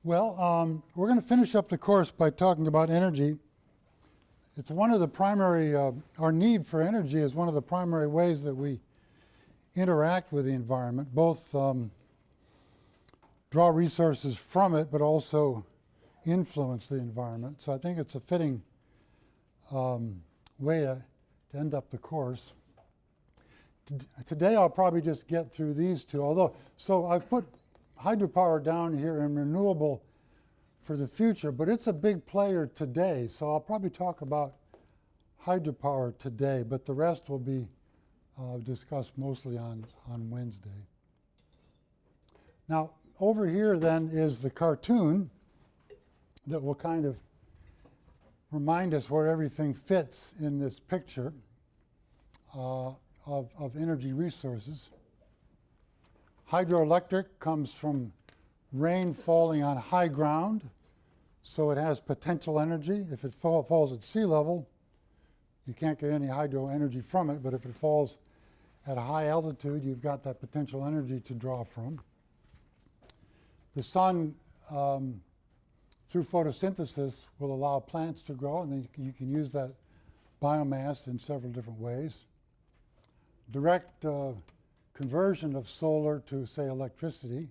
Well, we're going to finish up the course by talking about energy. It's one of the primary, our need for energy is one of the primary ways that we interact with the environment, both draw resources from it, but also influence the environment. So I think it's a fitting way to end up the course. Today I'll probably just get through these two, although, so I've put hydropower down here in renewable for the future, but it's a big player today, so I'll probably talk about hydropower today, but the rest will be discussed mostly on Wednesday. Now, over here then is the cartoon that will kind of remind us where everything fits in this picture of energy resources. Hydroelectric comes from rain falling on high ground, so it has potential energy. If it falls at sea level, you can't get any hydro energy from it, but if it falls at a high altitude, you've got that potential energy to draw from. The sun, through photosynthesis, will allow plants to grow, and then you can use that biomass in several different ways. Direct conversion of solar to, say, electricity.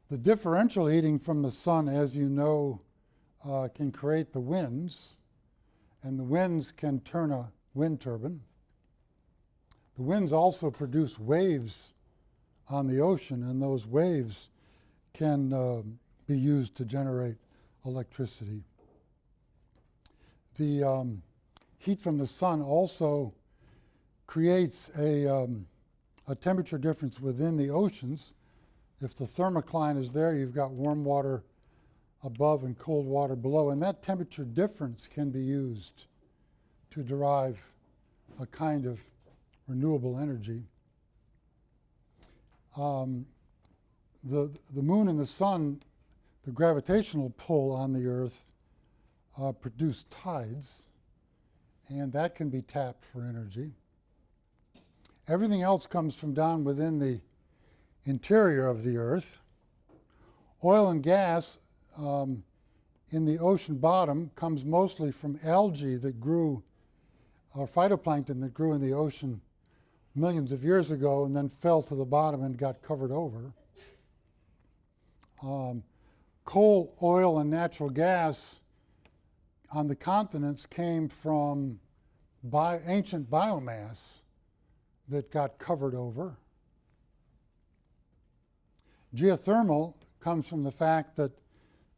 The differential heating from the sun, as you know, can create the winds, and the winds can turn a wind turbine. The winds also produce waves on the ocean, and those waves can be used to generate electricity. The heat from the sun also creates a temperature difference within the oceans. If the thermocline is there, you've got warm water above and cold water below, and that temperature difference can be used to derive a kind of renewable energy. The moon and the sun, the gravitational pull on the Earth produce tides, and that can be tapped for energy. Everything else comes from down within the interior of the Earth. Oil and gas in the ocean bottom comes mostly from algae that grew, or phytoplankton that grew in the ocean millions of years ago and then fell to the bottom and got covered over. Coal, oil, and natural gas on the continents came from ancient biomass that got covered over. Geothermal comes from the fact that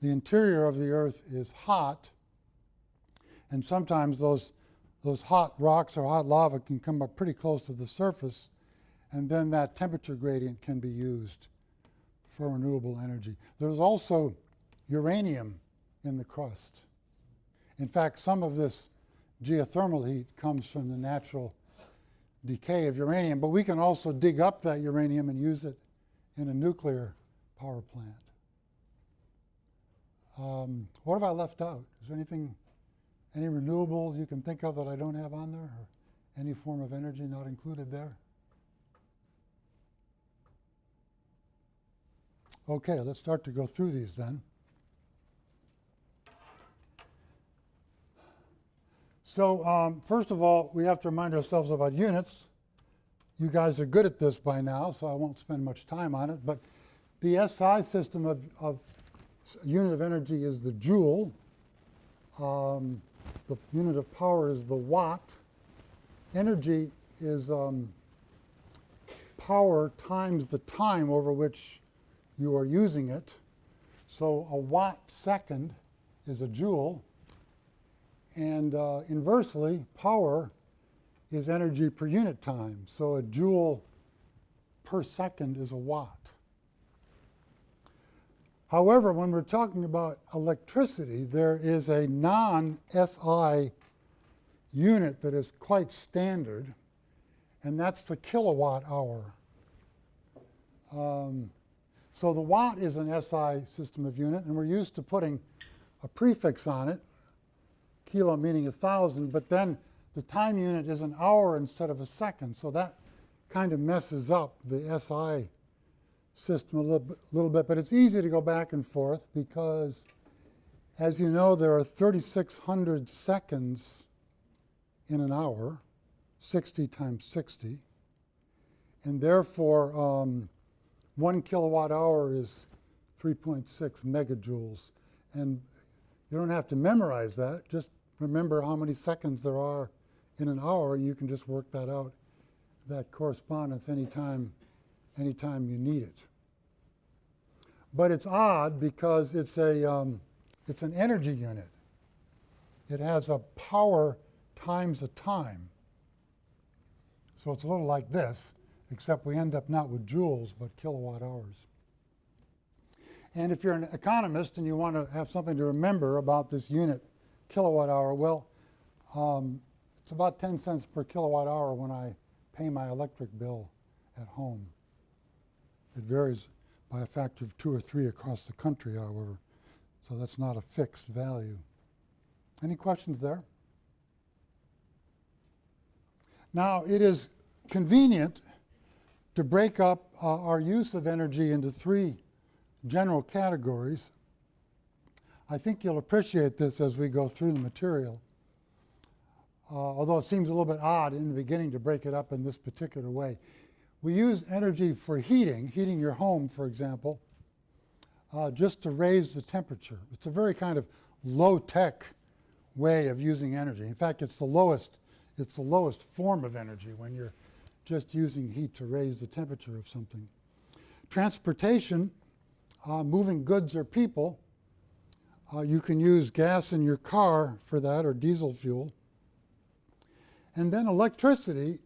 the interior of the Earth is hot, and sometimes those hot rocks or hot lava can come up pretty close to the surface, and then that temperature gradient can be used for renewable energy. There's also uranium in the crust. In fact, some of this geothermal heat comes from the natural decay of uranium, but we can also dig up that uranium and use it in a nuclear power plant. What have I left out? Is there anything, any renewable you can think of that I don't have on there, or any form of energy not included there? Okay, let's start to go through these then. So first of all, we have to remind ourselves about units. You guys are good at this by now, so I won't spend much time on it. But the SI system of unit of energy is the joule. The unit of power is the watt. Energy is power times the time over which you are using it. So a watt second is a joule. And inversely, power is energy per unit time. So a joule per second is a watt. However, when we're talking about electricity, there is a non-SI unit that is quite standard, and that's the kilowatt hour. So the watt is an SI system of unit, and we're used to putting a prefix on it, kilo meaning 1,000, but then the time unit is an hour instead of a second, so that kind of messes up the SI system a little bit, but it's easy to go back and forth because, as you know, there are 3,600 seconds in an hour, 60 times 60, and therefore 1 kilowatt hour is 3.6 megajoules. And you don't have to memorize that, just remember how many seconds there are in an hour, and you can just work that out, that correspondence anytime you need it. But it's odd because it's an energy unit. It has a power times a time. So it's a little like this, except we end up not with joules, but kilowatt hours. And if you're an economist and you want to have something to remember about this unit, kilowatt hour, well, it's about 10 cents per kilowatt hour when I pay my electric bill at home. It varies by a factor of 2 or 3 across the country, however, so that's not a fixed value. Any questions there? Now, it is convenient to break up our use of energy into 3 general categories. I think you'll appreciate this as we go through the material, although it seems a little bit odd in the beginning to break it up in this particular way. We use energy for heating your home, for example, just to raise the temperature. It's a very kind of low-tech way of using energy. In fact, it's the lowest form of energy when you're just using heat to raise the temperature of something. Transportation, moving goods or people, you can use gas in your car for that or diesel fuel. And then electricity,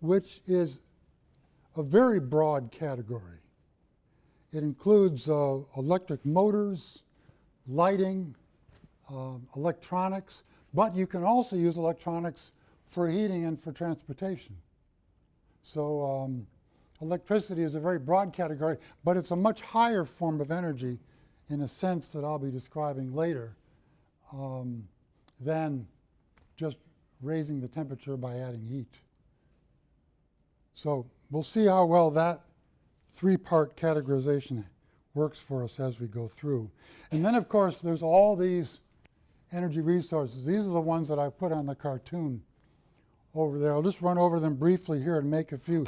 which is a very broad category. It includes electric motors, lighting, electronics, but you can also use electronics for heating and for transportation. So electricity is a very broad category, but it's a much higher form of energy in a sense that I'll be describing later than just raising the temperature by adding heat. So we'll see how well that 3-part categorization works for us as we go through. And then, of course, there's all these energy resources. These are the ones that I put on the cartoon over there. I'll just run over them briefly here and make a few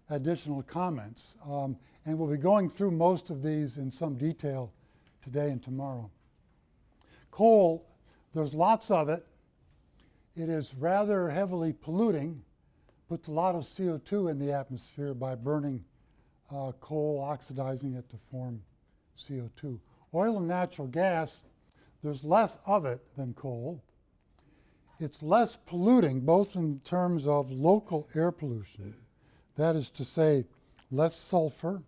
additional comments. And we'll be going through most of these in some detail today and tomorrow. Coal, there's lots of it. It is rather heavily polluting, puts a lot of CO2 in the atmosphere by burning coal, oxidizing it to form CO2. Oil and natural gas, there's less of it than coal. It's less polluting, both in terms of local air pollution, that is to say, less sulfur,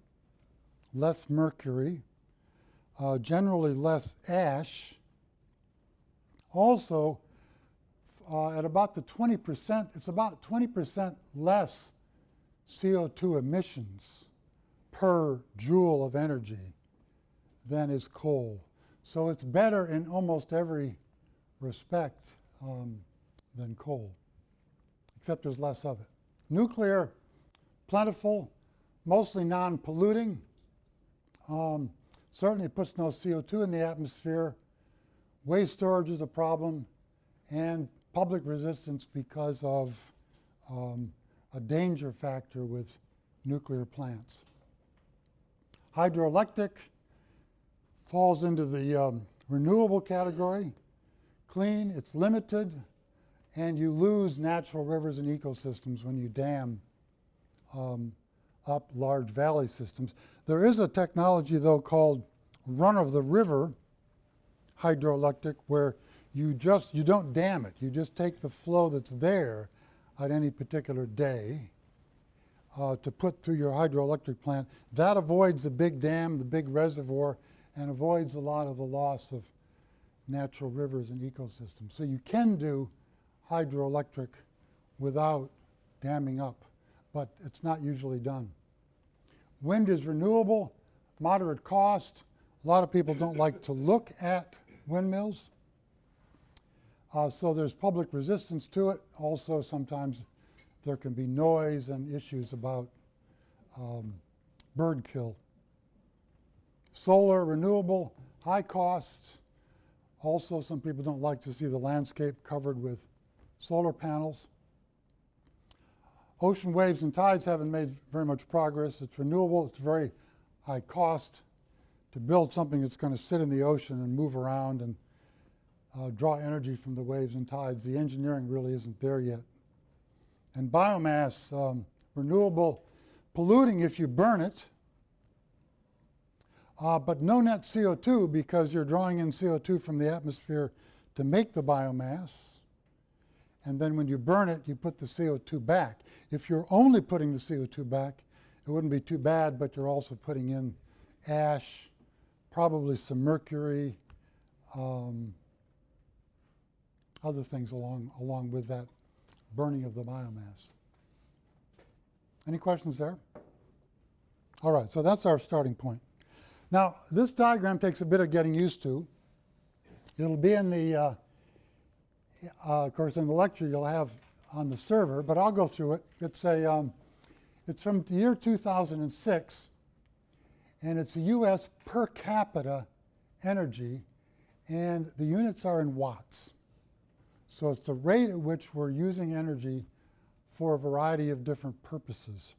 less mercury, generally less ash. Also, at about the 20%, it's about 20% less CO2 emissions per joule of energy than is coal. So it's better in almost every respect than coal, except there's less of it. Nuclear, plentiful, mostly non-polluting. Certainly it puts no CO2 in the atmosphere. Waste storage is a problem, and public resistance because of a danger factor with nuclear plants. Hydroelectric falls into the renewable category. Clean, it's limited, and you lose natural rivers and ecosystems when you dam up large valley systems. There is a technology, though, called run-of-the-river hydroelectric, where you don't dam it. You just take the flow that's there at any particular day to put through your hydroelectric plant. That avoids the big dam, the big reservoir, and avoids a lot of the loss of natural rivers and ecosystems. So you can do hydroelectric without damming up, but it's not usually done. Wind is renewable, moderate cost. A lot of people don't like to look at windmills. So there's public resistance to it. Also, sometimes there can be noise and issues about bird kill. Solar, renewable, high cost. Also, some people don't like to see the landscape covered with solar panels. Ocean waves and tides haven't made very much progress. It's renewable. It's very high cost to build something that's going to sit in the ocean and move around and draw energy from the waves and tides. The engineering really isn't there yet. And biomass, renewable, polluting if you burn it, but no net CO2 because you're drawing in CO2 from the atmosphere to make the biomass. And then when you burn it, you put the CO2 back. If you're only putting the CO2 back, it wouldn't be too bad, but you're also putting in ash, probably some mercury, other things along with that burning of the biomass. Any questions there? All right, so that's our starting point. Now, this diagram takes a bit of getting used to. It'll be in the, of course, in the lecture you'll have on the server, but I'll go through it. It's from the year 2006, and it's a U.S. per capita energy, and the units are in watts. So it's the rate at which we're using energy for a variety of different purposes.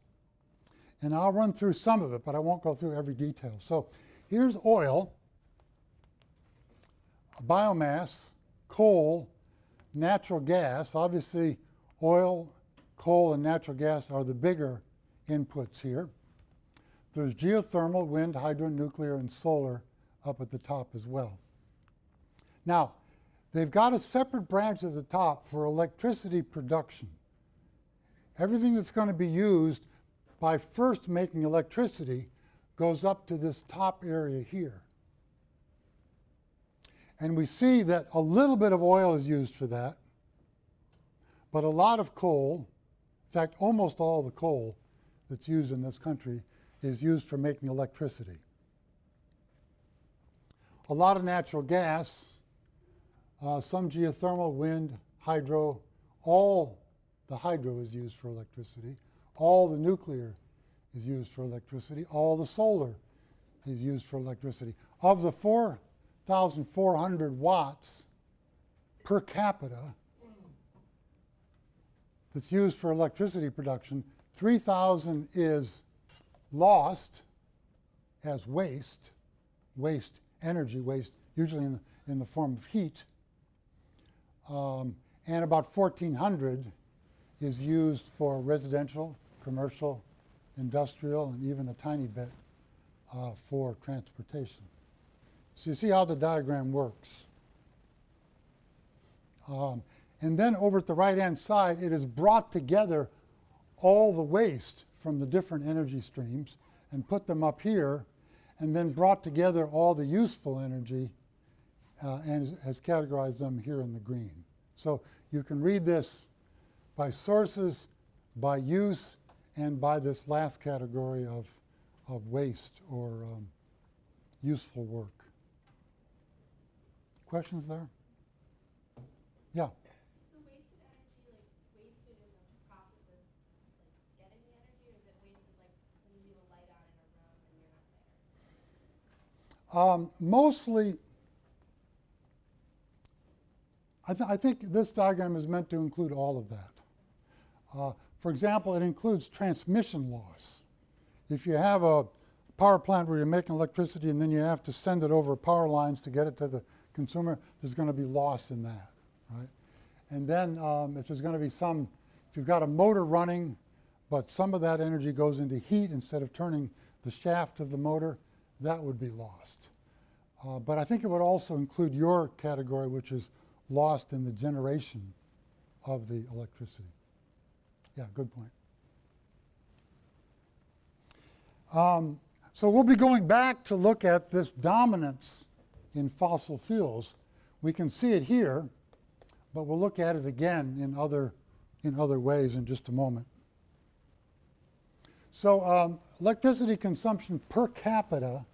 And I'll run through some of it, but I won't go through every detail. So here's oil, biomass, coal, natural gas. Obviously, oil, coal, and natural gas are the bigger inputs here. There's geothermal, wind, hydro, nuclear, and solar up at the top as well. Now, they've got a separate branch at the top for electricity production. Everything that's going to be used by first making electricity goes up to this top area here. And we see that a little bit of oil is used for that, but a lot of coal, in fact, almost all the coal that's used in this country is used for making electricity. A lot of natural gas, some geothermal, wind, hydro, all the hydro is used for electricity. All the nuclear is used for electricity. All the solar is used for electricity. Of the 4,400 watts per capita that's used for electricity production, 3,000 is lost as waste, energy waste, usually in the form of heat. And about 1,400 is used for residential, commercial, industrial, and even a tiny bit for transportation. So you see how the diagram works. And then over at the right-hand side, it has brought together all the waste from the different energy streams and put them up here, and then brought together all the useful energy and has categorized them here in the green. So you can read this by sources, by use, and by this last category of waste or useful work. Questions there? Yeah. The wasted energy, like wasted in the process of like getting the energy, or is it wasted like when you leave a light on in a room and you're not there? Mostly, I think this diagram is meant to include all of that. For example, it includes transmission loss. If you have a power plant where you're making electricity and then you have to send it over power lines to get it to the consumer, there's going to be loss in that, right? And then if there's going to be if you've got a motor running, but some of that energy goes into heat instead of turning the shaft of the motor, that would be lost. But I think it would also include your category, which is lost in the generation of the electricity. Yeah, good point. So we'll be going back to look at this dominance in fossil fuels. We can see it here, but we'll look at it again in other ways in just a moment. So electricity consumption per capita.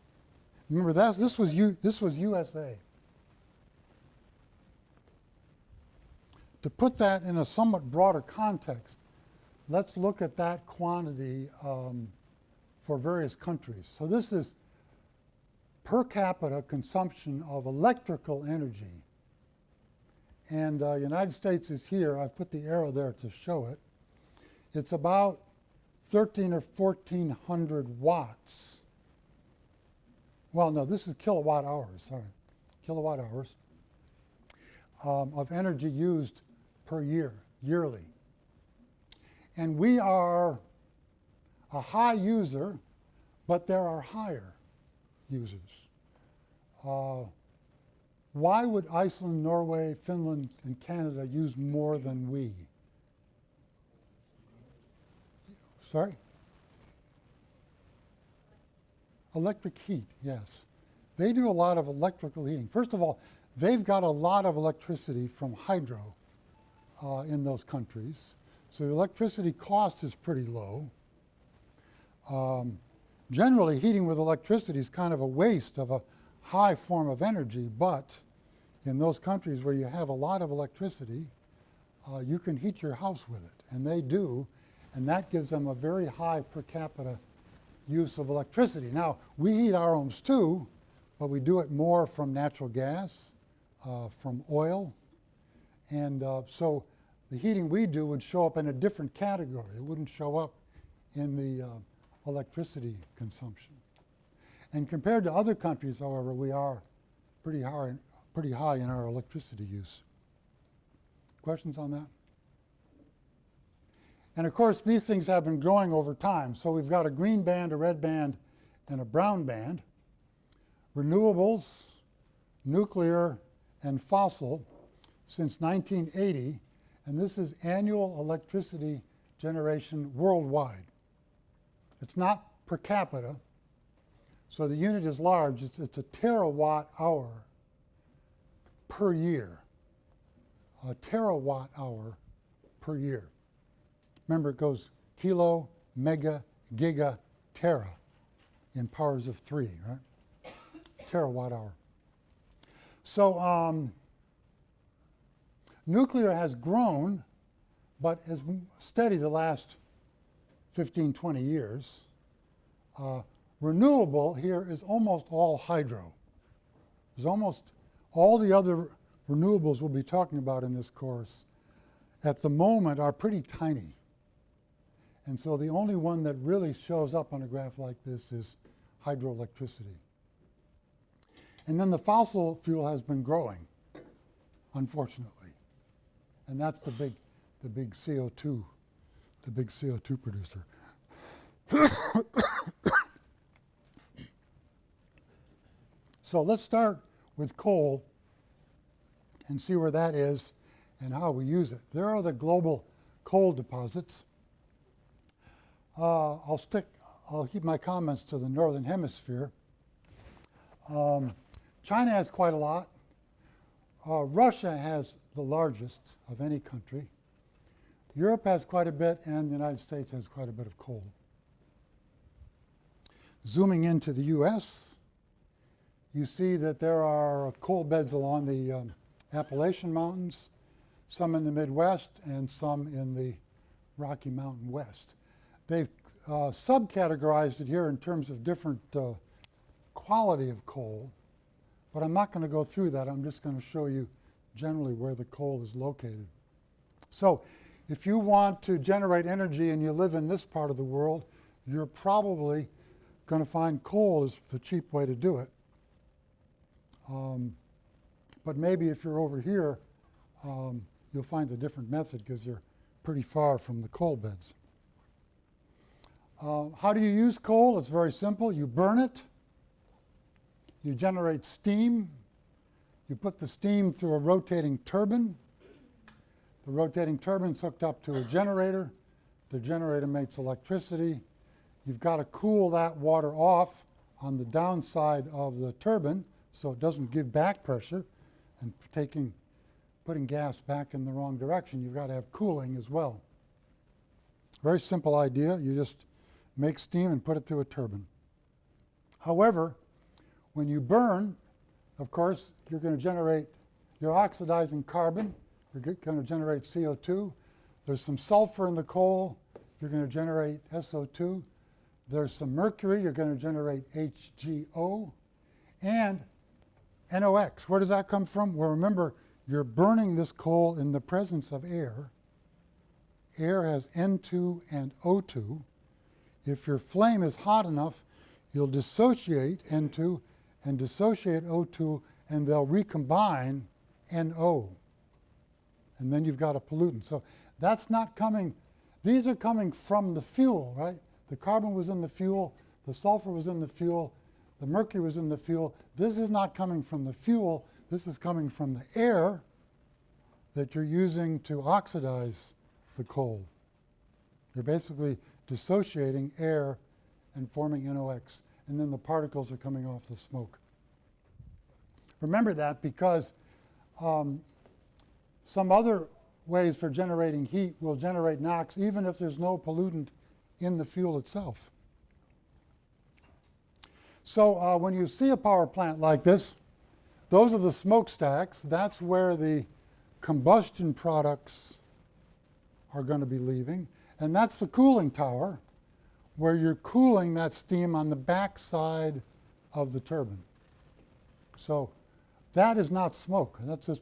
Remember this was USA. To put that in a somewhat broader context, let's look at that quantity for various countries. So this is per capita consumption of electrical energy. And United States is here. I've put the arrow there to show it. It's about 13 or 1400 watts. Well, no, this is kilowatt hours, sorry. Kilowatt hours of energy used per year, yearly. And we are a high user, but there are higher users. Why would Iceland, Norway, Finland, and Canada use more than we? Sorry? Electric heat, yes. They do a lot of electrical heating. First of all, they've got a lot of electricity from hydro in those countries. So the electricity cost is pretty low. Generally, heating with electricity is kind of a waste of a high form of energy, but in those countries where you have a lot of electricity, you can heat your house with it, and they do, and that gives them a very high per capita use of electricity. Now, we heat our homes too, but we do it more from natural gas, from oil, and so the heating we do would show up in a different category. It wouldn't show up in the electricity consumption. And compared to other countries, however, we are pretty high in our electricity use. Questions on that? And of course, these things have been growing over time. So we've got a green band, a red band, and a brown band. Renewables, nuclear, and fossil since 1980, and this is annual electricity generation worldwide. It's not per capita, so the unit is large. It's a terawatt hour per year. A terawatt hour per year. Remember, it goes kilo, mega, giga, tera in powers of 3, right? Terawatt hour. So nuclear has grown, but is steady the last 15, 20 years. Renewable here is almost all hydro. There's almost all the other renewables we'll be talking about in this course at the moment are pretty tiny. And so the only one that really shows up on a graph like this is hydroelectricity. And then the fossil fuel has been growing, unfortunately. And that's the big CO2, the big CO2 producer. So let's start with coal and see where that is and how we use it. There are the global coal deposits. I'll keep my comments to the northern hemisphere. China has quite a lot. Russia has the largest of any country. Europe has quite a bit, and the United States has quite a bit of coal. Zooming into the US, you see that there are coal beds along the Appalachian Mountains, some in the Midwest, and some in the Rocky Mountain West. They've subcategorized it here in terms of different quality of coal, but I'm not going to go through that. I'm just going to show you generally where the coal is located. So if you want to generate energy and you live in this part of the world, you're probably going to find coal is the cheap way to do it. But maybe if you're over here, you'll find a different method because you're pretty far from the coal beds. How do you use coal? It's very simple. You burn it. You generate steam. You put the steam through a rotating turbine. The rotating turbine's hooked up to a generator. The generator makes electricity. You've got to cool that water off on the downside of the turbine so it doesn't give back pressure and putting gas back in the wrong direction. You've got to have cooling as well. Very simple idea. You just make steam and put it through a turbine. However, when you burn, of course, you're oxidizing carbon. You're going to generate CO2. There's some sulfur in the coal. You're going to generate SO2. There's some mercury, you're going to generate HGO, and NOx. Where does that come from? Well, remember, you're burning this coal in the presence of air. Air has N2 and O2. If your flame is hot enough, you'll dissociate N2 and dissociate O2, and they'll recombine NO. And then you've got a pollutant. So that's not coming, these are coming from the fuel, right? The carbon was in the fuel, the sulfur was in the fuel, the mercury was in the fuel. This is not coming from the fuel, this is coming from the air that you're using to oxidize the coal. You're basically dissociating air and forming NOx, and then the particles are coming off the smoke. Remember that because some other ways for generating heat will generate NOx even if there's no pollutant in the fuel itself. So when you see a power plant like this, those are the smokestacks. That's where the combustion products are going to be leaving. And that's the cooling tower, where you're cooling that steam on the back side of the turbine. So that is not smoke. That's just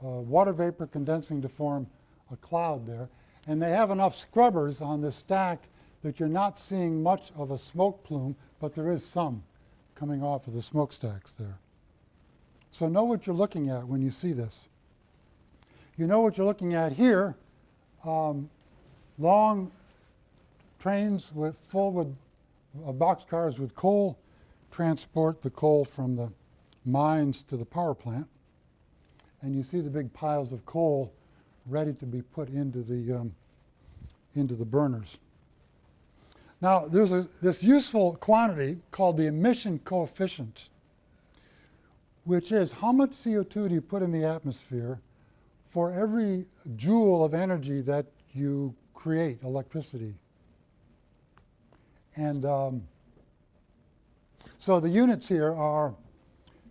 water vapor condensing to form a cloud there. And they have enough scrubbers on this stack that you're not seeing much of a smoke plume, but there is some coming off of the smokestacks there. So know what you're looking at when you see this. You know what you're looking at here. Long trains full with boxcars with coal transport the coal from the mines to the power plant. And you see the big piles of coal ready to be put into the burners. Now, there's this useful quantity called the emission coefficient, which is how much CO2 do you put in the atmosphere for every joule of energy that you create, electricity. And so the units here are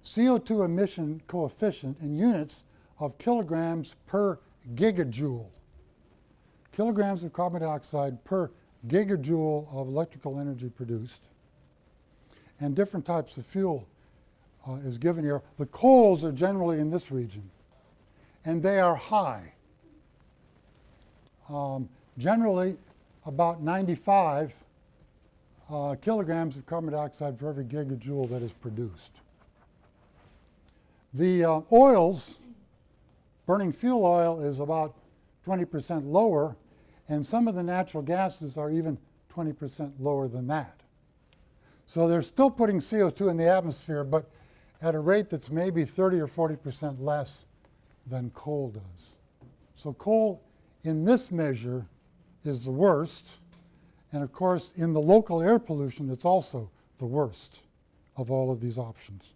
CO2 emission coefficient in units of kilograms per gigajoule. Kilograms of carbon dioxide per gigajoule of electrical energy produced. And different types of fuel is given here. The coals are generally in this region, and they are high. Generally, about 95 kilograms of carbon dioxide for every gigajoule that is produced. The oils, burning fuel oil is about 20% lower, and some of the natural gases are even 20% lower than that. So they're still putting CO2 in the atmosphere, but at a rate that's maybe 30 or 40% less than coal does. So coal, in this measure, is the worst. And of course, in the local air pollution, it's also the worst of all of these options.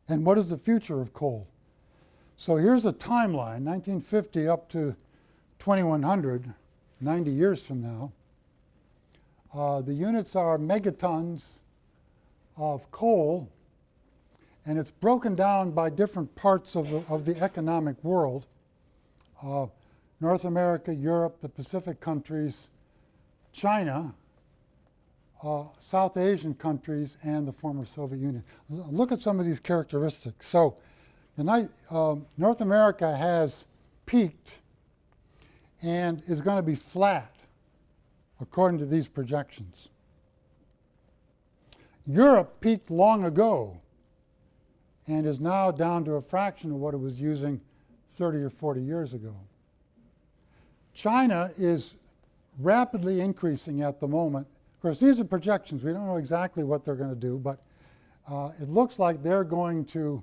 And what is the future of coal? So here's a timeline, 1950 up to 2100, 90 years from now. The units are megatons of coal, and it's broken down by different parts of the economic world. North America, Europe, the Pacific countries, China, South Asian countries, and the former Soviet Union. Look at some of these characteristics. So North America has peaked and is going to be flat according to these projections. Europe peaked long ago and is now down to a fraction of what it was using 30 or 40 years ago. China is rapidly increasing at the moment. Of course, these are projections. We don't know exactly what they're going to do, but it looks like they're going to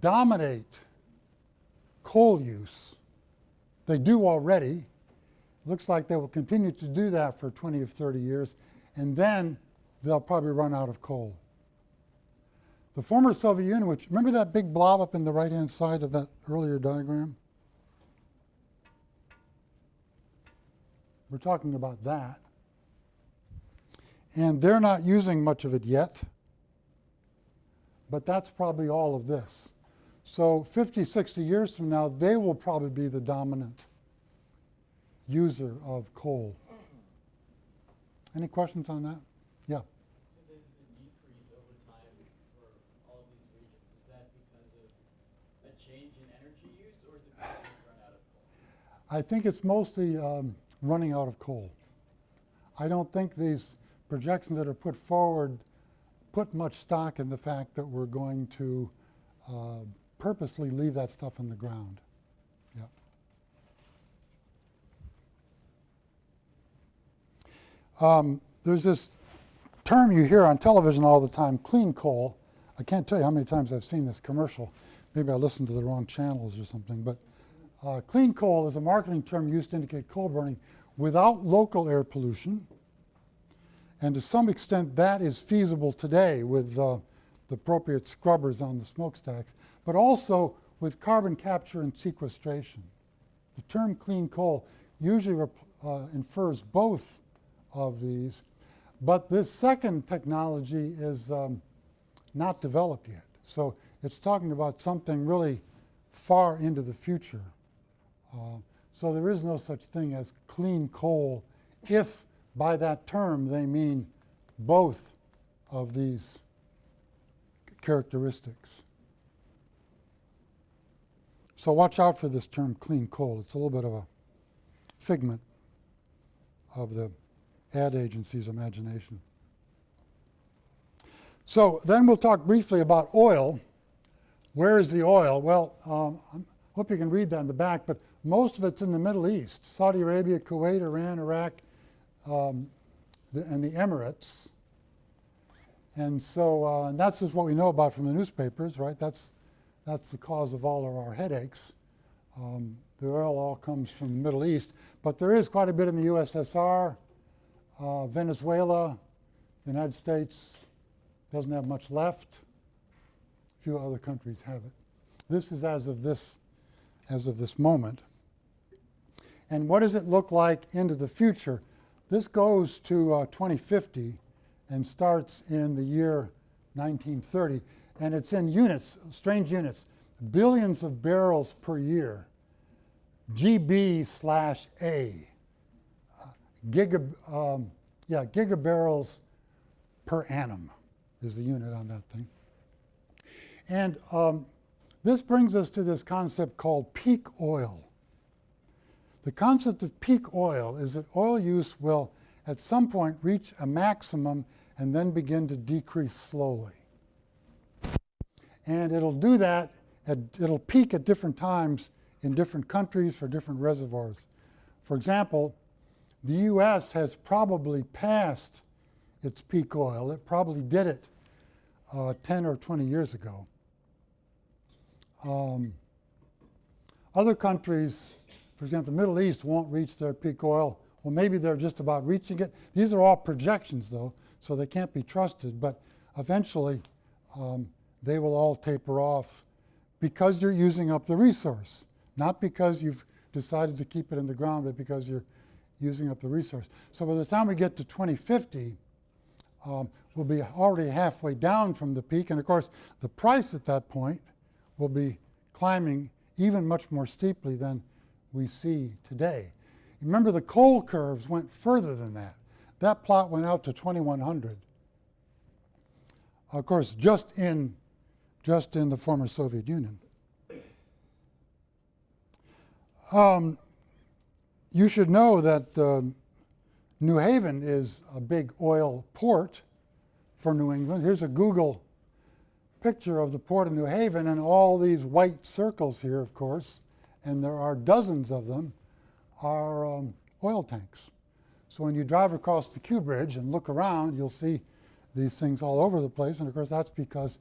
dominate coal use. They do already. It looks like they will continue to do that for 20 or 30 years, and then they'll probably run out of coal. The former Soviet Union, which, remember that big blob up in the right-hand side of that earlier diagram? We're talking about that. And they're not using much of it yet, but that's probably all of this. So 50, 60 years from now, they will probably be the dominant user of coal. Any questions on that? Yeah. So the decrease over time for all of these regions, is that because of a change in energy use, or is it because we've run out of coal? I think it's mostly running out of coal. I don't think these projections that are put forward put much stock in the fact that we're going to purposely leave that stuff in the ground. Yeah. There's this term you hear on television all the time, clean coal. I can't tell you how many times I've seen this commercial. Maybe I listened to the wrong channels or something, but clean coal is a marketing term used to indicate coal burning without local air pollution. And to some extent, that is feasible today with the appropriate scrubbers on the smokestacks, but also with carbon capture and sequestration. The term clean coal usually infers both of these, but this second technology is not developed yet. So it's talking about something really far into the future. So there is no such thing as clean coal if by that term they mean both of these characteristics. So watch out for this term clean coal. It's a little bit of a figment of the ad agency's imagination. So then we'll talk briefly about oil. Where is the oil? Well, I hope you can read that in the back, but most of it's in the Middle East. Saudi Arabia, Kuwait, Iran, Iraq, and the Emirates. And so and that's just what we know about from the newspapers, right? That's the cause of all of our headaches. The oil all comes from the Middle East, but there is quite a bit in the USSR, Venezuela, the United States doesn't have much left. A few other countries have it. This is as of this moment. And what does it look like into the future? This goes to 2050 and starts in the year 1930. And it's in units, strange units, billions of barrels per year, GB/A, gigabarrels per annum is the unit on that thing. And this brings us to this concept called peak oil. The concept of peak oil is that oil use will at some point reach a maximum and then begin to decrease slowly. And it'll do that, it'll peak at different times in different countries for different reservoirs. For example, the US has probably passed its peak oil. It probably did it 10 or 20 years ago. Other countries, for example, the Middle East won't reach their peak oil. Well, maybe they're just about reaching it. These are all projections, though, so they can't be trusted. But eventually, they will all taper off because you're using up the resource, not because you've decided to keep it in the ground, but because you're using up the resource. So by the time we get to 2050, we'll be already halfway down from the peak. And of course, the price at that point will be climbing even much more steeply than we see today. Remember, the coal curves went further than that. That plot went out to 2100. Of course, just in the former Soviet Union. You should know that New Haven is a big oil port for New England. Here's a Google picture of the port of New Haven, and all these white circles here, of course, and there are dozens of them, are oil tanks. So when you drive across the Q Bridge and look around, you'll see these things all over the place, and of course that's because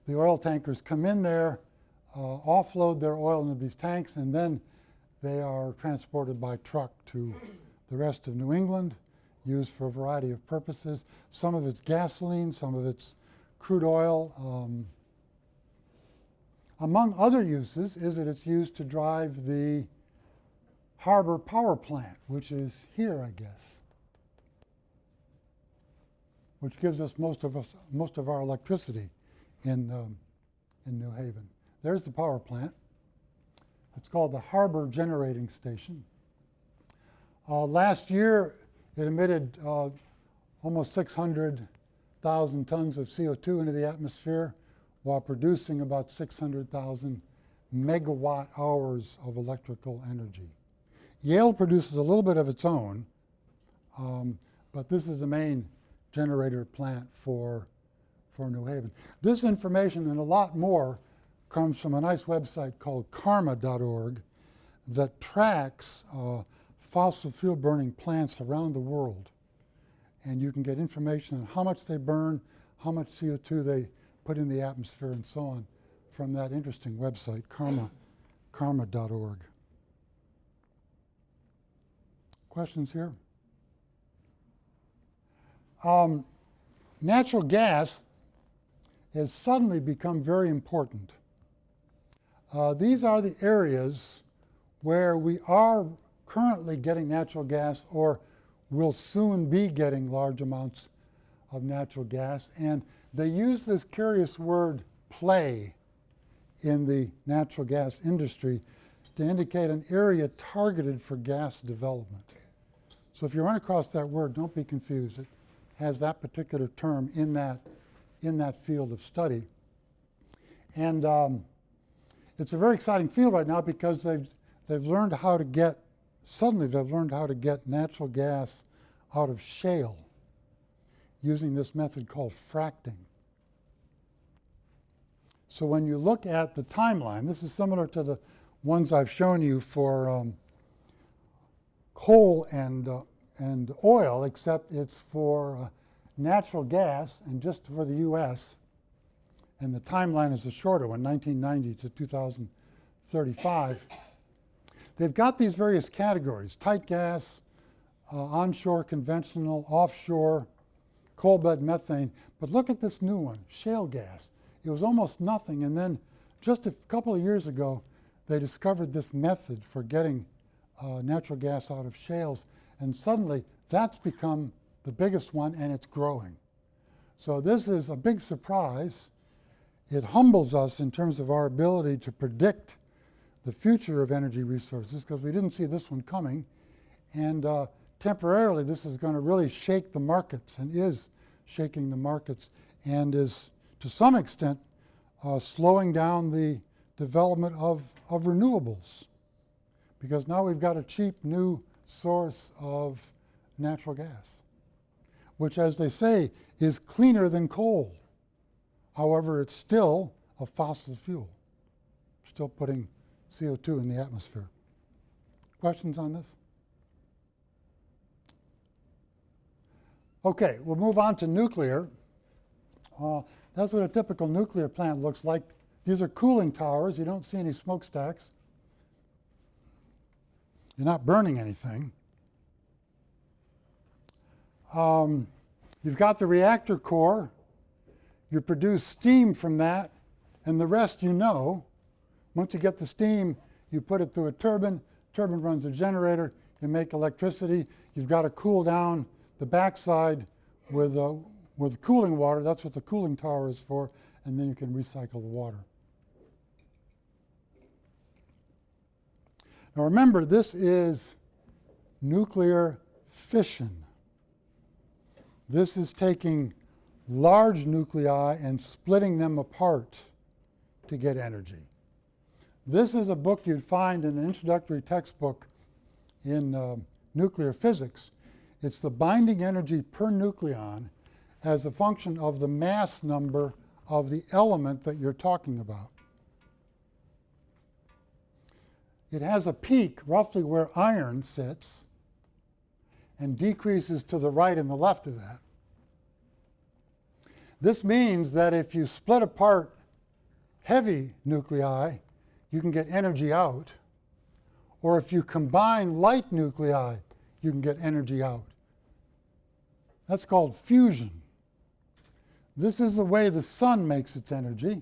the oil tankers come in there, offload their oil into these tanks, and then they are transported by truck to the rest of New England, used for a variety of purposes. Some of it's gasoline, some of it's crude oil. Among other uses is that it's used to drive the harbor power plant, which is here, I guess, which gives us most of our electricity in New Haven. There's the power plant. It's called the Harbor Generating Station. Last year, it emitted almost 600,000 tons of CO2 into the atmosphere while producing about 600,000 megawatt hours of electrical energy. Yale produces a little bit of its own, but this is the main generator plant for New Haven. This information and a lot more comes from a nice website called karma.org that tracks fossil fuel burning plants around the world. And you can get information on how much they burn, how much CO2 they put in the atmosphere, and so on from that interesting website, karma.org. Questions here? Natural gas has suddenly become very important. These are the areas where we are currently getting natural gas or will soon be getting large amounts of natural gas. And they use this curious word play in the natural gas industry to indicate an area targeted for gas development. So if you run across that word, don't be confused. It has that particular term in that field of study. And it's a very exciting field right now because they've learned how to get, suddenly they've learned how to get natural gas out of shale using this method called fracting. So when you look at the timeline, this is similar to the ones I've shown you for coal and oil, except it's for natural gas and just for the US. And the timeline is a shorter one, 1990 to 2035. They've got these various categories: tight gas, onshore conventional, offshore, coal bed methane. But look at this new one, shale gas. It was almost nothing, and then just a couple of years ago, they discovered this method for getting natural gas out of shales, and suddenly that's become the biggest one, and it's growing. So this is a big surprise. It humbles us in terms of our ability to predict the future of energy resources, because we didn't see this one coming. And temporarily, this is going to really shake the markets, and is shaking the markets, and is, to some extent, slowing down the development of renewables, because now we've got a cheap new source of natural gas, which, as they say, is cleaner than coal. However, it's still a fossil fuel, still putting CO2 in the atmosphere. Questions on this? Okay, we'll move on to nuclear. That's what a typical nuclear plant looks like. These are cooling towers. You don't see any smokestacks. You're not burning anything. You've got the reactor core. You produce steam from that, and the rest you know. Once you get the steam, you put it through a turbine. Turbine runs a generator. You make electricity. You've got to cool down the backside with cooling water. That's what the cooling tower is for, and then you can recycle the water. Now remember, this is nuclear fission. This is taking large nuclei and splitting them apart to get energy. This is a book you'd find in an introductory textbook in nuclear physics. It's the binding energy per nucleon as a function of the mass number of the element that you're talking about. It has a peak roughly where iron sits and decreases to the right and the left of that. This means that if you split apart heavy nuclei, you can get energy out. Or if you combine light nuclei, you can get energy out. That's called fusion. This is the way the sun makes its energy,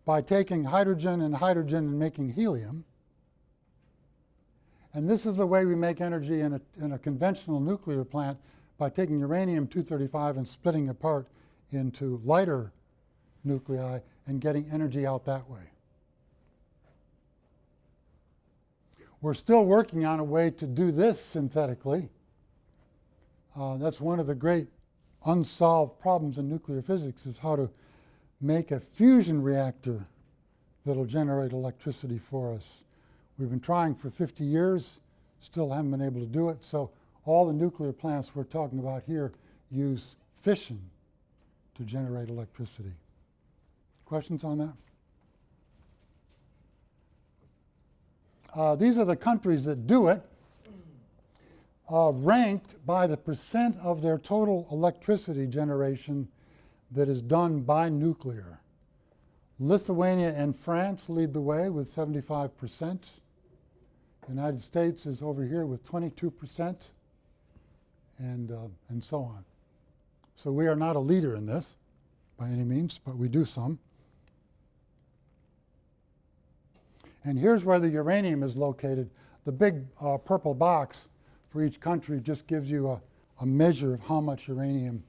by taking hydrogen and making helium. And this is the way we make energy in a conventional nuclear plant, by taking uranium-235 and splitting apart into lighter nuclei and getting energy out that way. We're still working on a way to do this synthetically. That's one of the great unsolved problems in nuclear physics, is how to make a fusion reactor that'll generate electricity for us. We've been trying for 50 years, still haven't been able to do it. So all the nuclear plants we're talking about here use fission to generate electricity. Questions on that? These are the countries that do it, ranked by the percent of their total electricity generation that is done by nuclear. Lithuania and France lead the way with 75%. The United States is over here with 22%, and so on. So we are not a leader in this by any means, but we do some. And here's where the uranium is located. The big purple box for each country just gives you a measure of how much uranium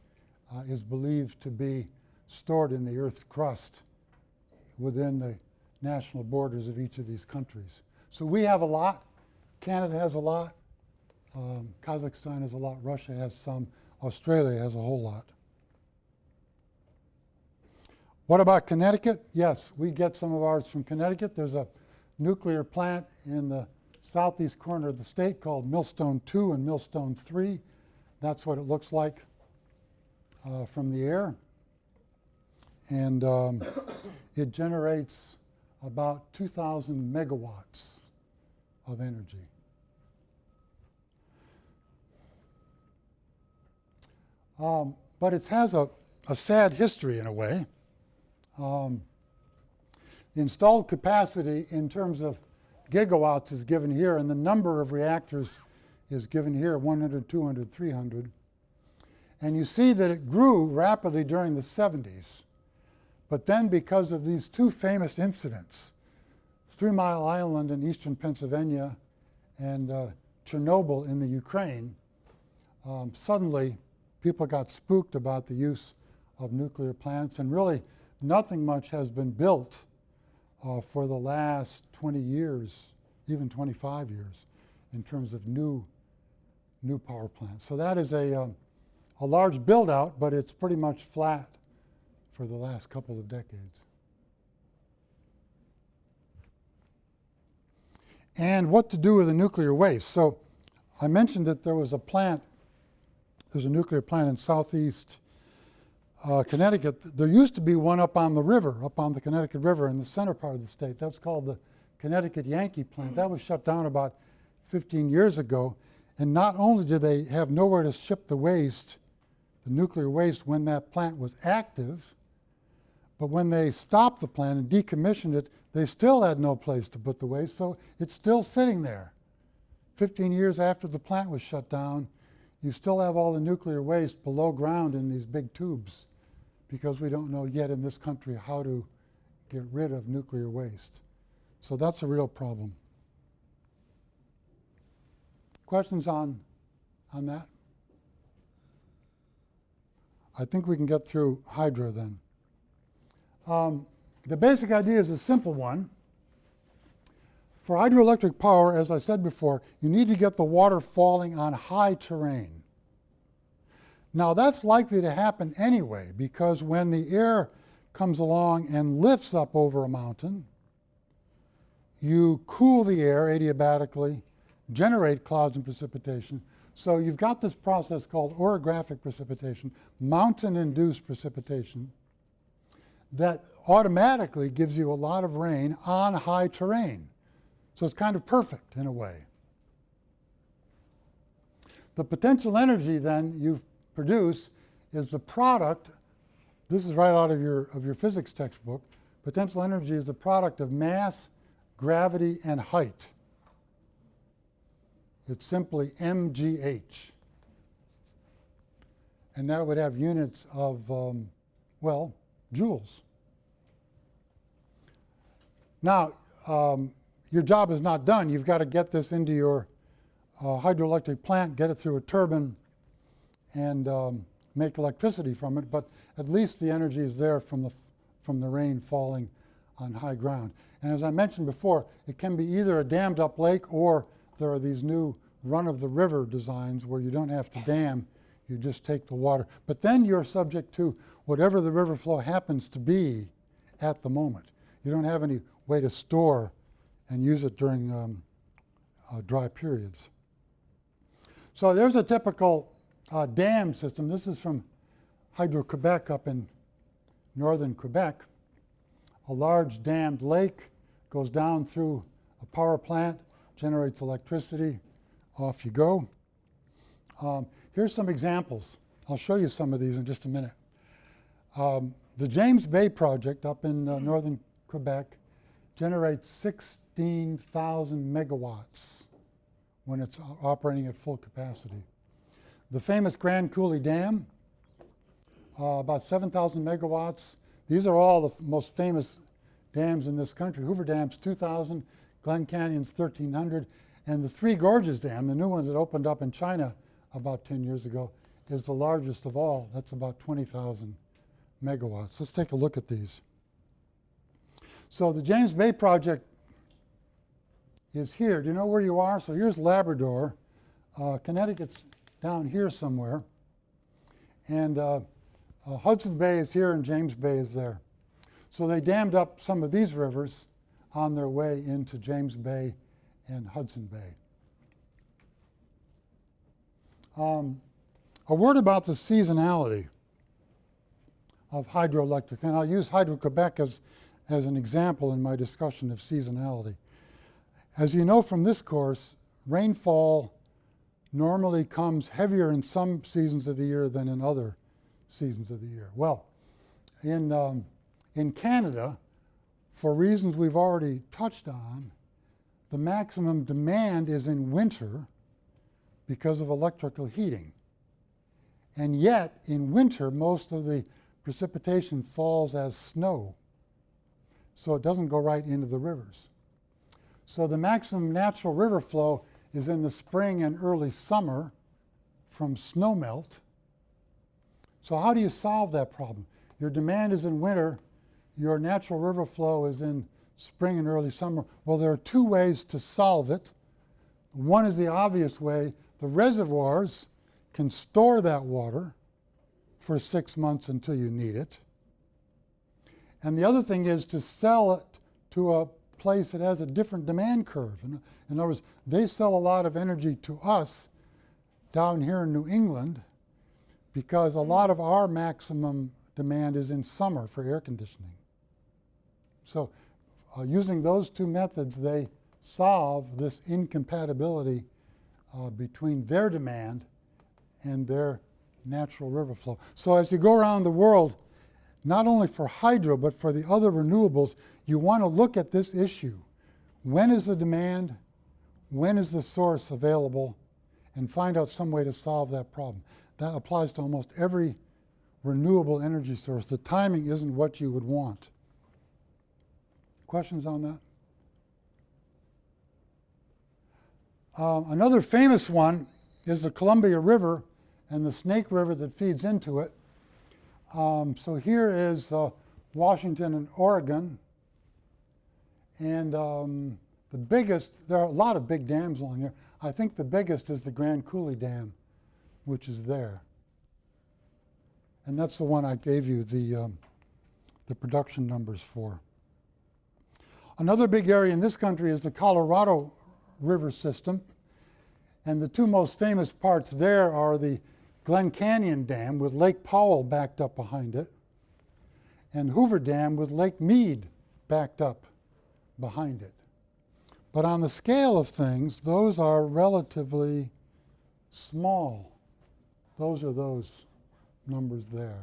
is believed to be stored in the Earth's crust within the national borders of each of these countries. So we have a lot. Canada has a lot. Kazakhstan has a lot. Russia has some. Australia has a whole lot. What about Connecticut? Yes, we get some of ours from Connecticut. There's a nuclear plant in the southeast corner of the state called Millstone 2 and Millstone 3. That's what it looks like from the air. And it generates about 2,000 megawatts of energy. But it has a sad history in a way. The installed capacity in terms of gigawatts is given here, and the number of reactors is given here, 100, 200, 300. And you see that it grew rapidly during the 70s. But then because of these two famous incidents, 3 Mile Island in eastern Pennsylvania and Chernobyl in the Ukraine, suddenly people got spooked about the use of nuclear plants, and really nothing much has been built for the last 20 years, even 25 years, in terms of new power plants. So that is a large build out, but it's pretty much flat for the last couple of decades. And what to do with the nuclear waste. So I mentioned that there was a plant, there's a nuclear plant in southeast Connecticut. There used to be one up on the river, up on the Connecticut River in the center part of the state. That's called the Connecticut Yankee plant. That was shut down about 15 years ago. And not only did they have nowhere to ship the waste, the nuclear waste, when that plant was active, but when they stopped the plant and decommissioned it, they still had no place to put the waste, so it's still sitting there. 15 years after the plant was shut down, you still have all the nuclear waste below ground in these big tubes, because we don't know yet in this country how to get rid of nuclear waste. So that's a real problem. Questions on that? I think we can get through hydro then. The basic idea is a simple one. For hydroelectric power, as I said before, you need to get the water falling on high terrain. Now that's likely to happen anyway, because when the air comes along and lifts up over a mountain, you cool the air adiabatically, generate clouds and precipitation. So you've got this process called orographic precipitation, mountain-induced precipitation, that automatically gives you a lot of rain on high terrain. So it's kind of perfect in a way. The potential energy then you produce is the product, this is right out of your physics textbook, potential energy is the product of mass, gravity, and height. It's simply mgh. And that would have units of, well, joules. Now, your job is not done. You've got to get this into your hydroelectric plant, get it through a turbine, and make electricity from it. But at least the energy is there from the rain falling on high ground. And as I mentioned before, it can be either a dammed up lake, or there are these new run-of-the-river designs where you don't have to dam, you just take the water. But then you're subject to whatever the river flow happens to be at the moment. You don't have any way to store and use it during dry periods. So there's a typical dam system. This is from Hydro-Quebec up in northern Quebec. A large dammed lake goes down through a power plant, generates electricity, off you go. Here's some examples. I'll show you some of these in just a minute. The James Bay project up in northern Quebec generates 16,000 megawatts when it's operating at full capacity. The famous Grand Coulee Dam, about 7,000 megawatts. These are all the most famous dams in this country. Hoover Dam's 2,000, Glen Canyon's 1,300, and the Three Gorges Dam, the new one that opened up in China about 10 years ago, is the largest of all. That's about 20,000 megawatts. Let's take a look at these. So the James Bay project is here. Do you know where you are? So here's Labrador. Connecticut's down here somewhere. And Hudson Bay is here and James Bay is there. So they dammed up some of these rivers on their way into James Bay and Hudson Bay. A word about the seasonality of hydroelectric, and I'll use Hydro-Quebec as an example in my discussion of seasonality. As you know from this course, rainfall normally comes heavier in some seasons of the year than in other seasons of the year. Well, in Canada, for reasons we've already touched on, the maximum demand is in winter because of electrical heating. And yet, in winter, most of the precipitation falls as snow, so it doesn't go right into the rivers. So the maximum natural river flow is in the spring and early summer from snowmelt. So how do you solve that problem? Your demand is in winter, your natural river flow is in spring and early summer. Well, there are two ways to solve it. One is the obvious way. The reservoirs can store that water for 6 months until you need it. And the other thing is to sell it to a place that has a different demand curve. In other words, they sell a lot of energy to us down here in New England because a lot of our maximum demand is in summer for air conditioning. So using those two methods, they solve this incompatibility between their demand and their natural river flow. So as you go around the world, not only for hydro, but for the other renewables, you want to look at this issue. When is the demand? When is the source available? And find out some way to solve that problem. That applies to almost every renewable energy source. The timing isn't what you would want. Questions on that? Another famous one is the Columbia River and the Snake River that feeds into it. So here is Washington and Oregon. And the biggest, there are a lot of big dams along here. I think the biggest is the Grand Coulee Dam, which is there. And that's the one I gave you the production numbers for. Another big area in this country is the Colorado River system. And the two most famous parts there are the Glen Canyon Dam with Lake Powell backed up behind it, and Hoover Dam with Lake Mead backed up behind it. But on the scale of things, those are relatively small. Those are those numbers there.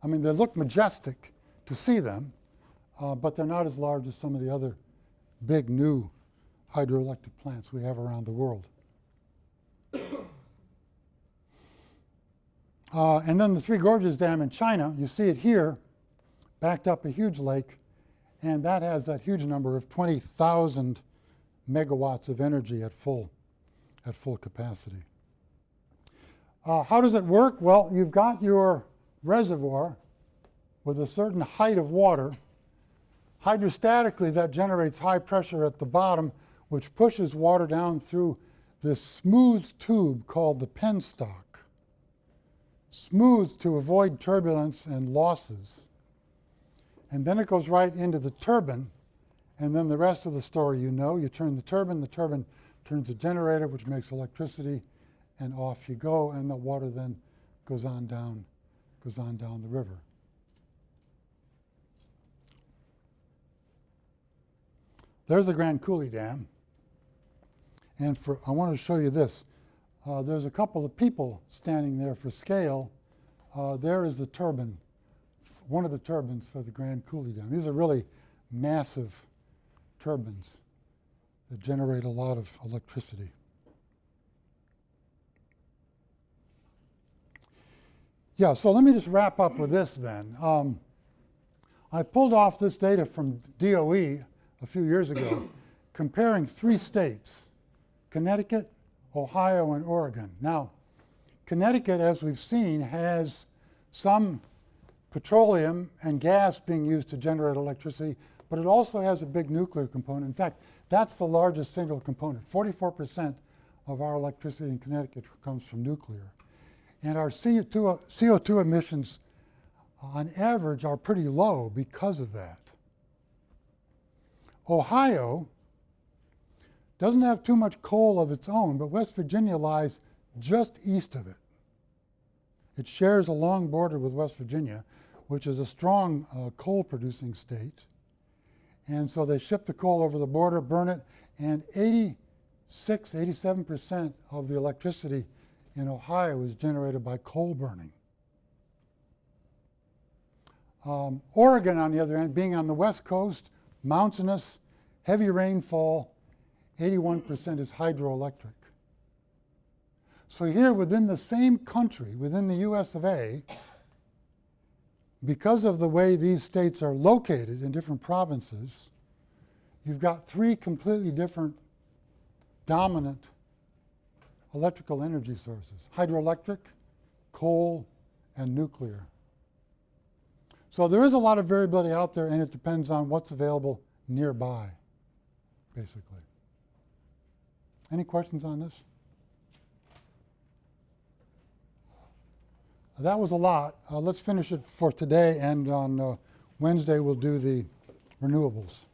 I mean, they look majestic to see them, but they're not as large as some of the other big new hydroelectric plants we have around the world. And then the Three Gorges Dam in China, you see it here, backed up a huge lake, and that has that huge number of 20,000 megawatts of energy at full capacity. How does it work? Well, you've got your reservoir with a certain height of water. Hydrostatically, that generates high pressure at the bottom, which pushes water down through this smooth tube called the penstock. Smooth to avoid turbulence and losses. And then it goes right into the turbine, and then the rest of the story you know. You turn the turbine turns a generator, which makes electricity, and off you go, and the water then goes on down the river. There's the Grand Coulee Dam. And I want to show you this. There's a couple of people standing there for scale. There is the turbine, one of the turbines for the Grand Coulee Dam. These are really massive turbines that generate a lot of electricity. Yeah, so let me just wrap up with this then. I pulled off this data from DOE a few years ago, comparing 3 states, Connecticut, Ohio, and Oregon. Now, Connecticut, as we've seen, has some petroleum and gas being used to generate electricity, but it also has a big nuclear component. In fact, that's the largest single component. 44% of our electricity in Connecticut comes from nuclear. And our CO2 emissions, on average, are pretty low because of that. Ohio doesn't have too much coal of its own, but West Virginia lies just east of it. It shares a long border with West Virginia, which is a strong coal-producing state. And so they ship the coal over the border, burn it, and 87% of the electricity in Ohio is generated by coal burning. Oregon, on the other hand, being on the west coast, mountainous, heavy rainfall, 81% is hydroelectric. So here within the same country, within the US of A, because of the way these states are located in different provinces, you've got 3 completely different dominant electrical energy sources: hydroelectric, coal, and nuclear. So there is a lot of variability out there, and it depends on what's available nearby, basically. Any questions on this? That was a lot. Let's finish it for today, and on Wednesday we'll do the renewables.